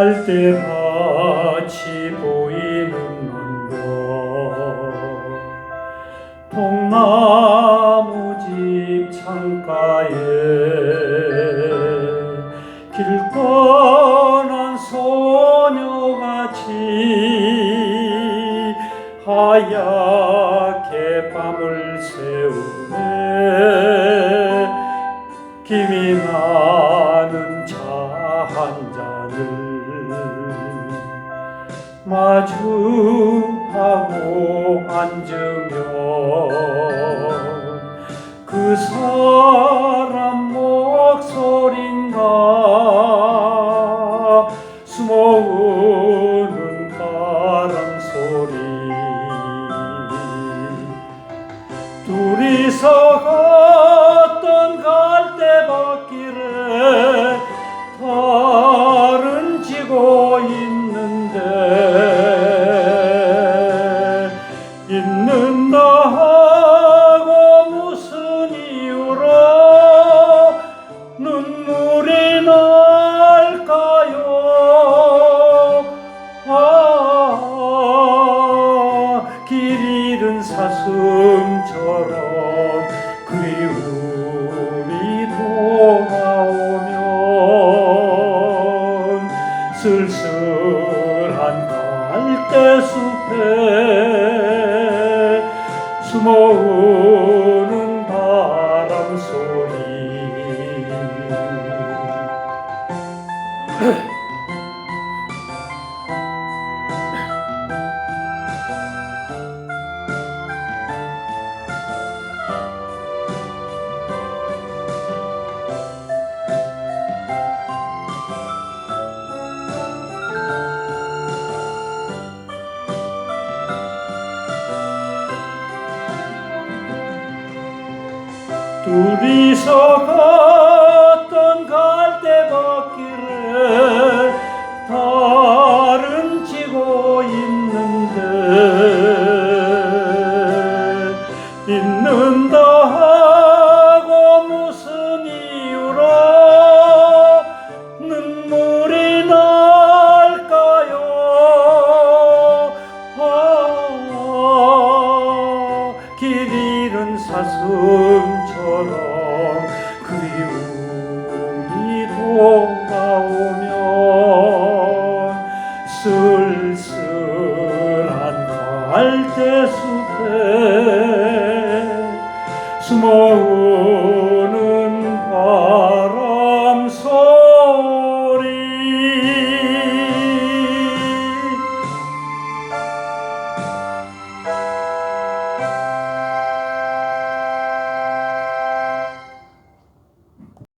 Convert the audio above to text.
갈대밭이 보이는만도 통나무집 창가에 길 떠난 소녀같이 하얗게 밤을 새우네. 김이 나는 차 한 잔을 마주하고 앉으면 그 사람 목소린가 숨어오는 바람 소리. 둘이서 걷던 갈대밭길에 달은 지고 있는다 하고 무슨 이유로 눈물이 날까요? 길 잃은 사슴처럼 그리움이 돌아오면 쓸쓸한 갈대숲에 숨어오는 바람 소리. 둘이서 걷던 갈대밭길에 달은 지고 있는다 하고 무슨 이유로 눈물이 날까요? 길 잃은 사슴처럼 그리움이 돌아오면 쓸쓸한 갈대숲에 숨어오는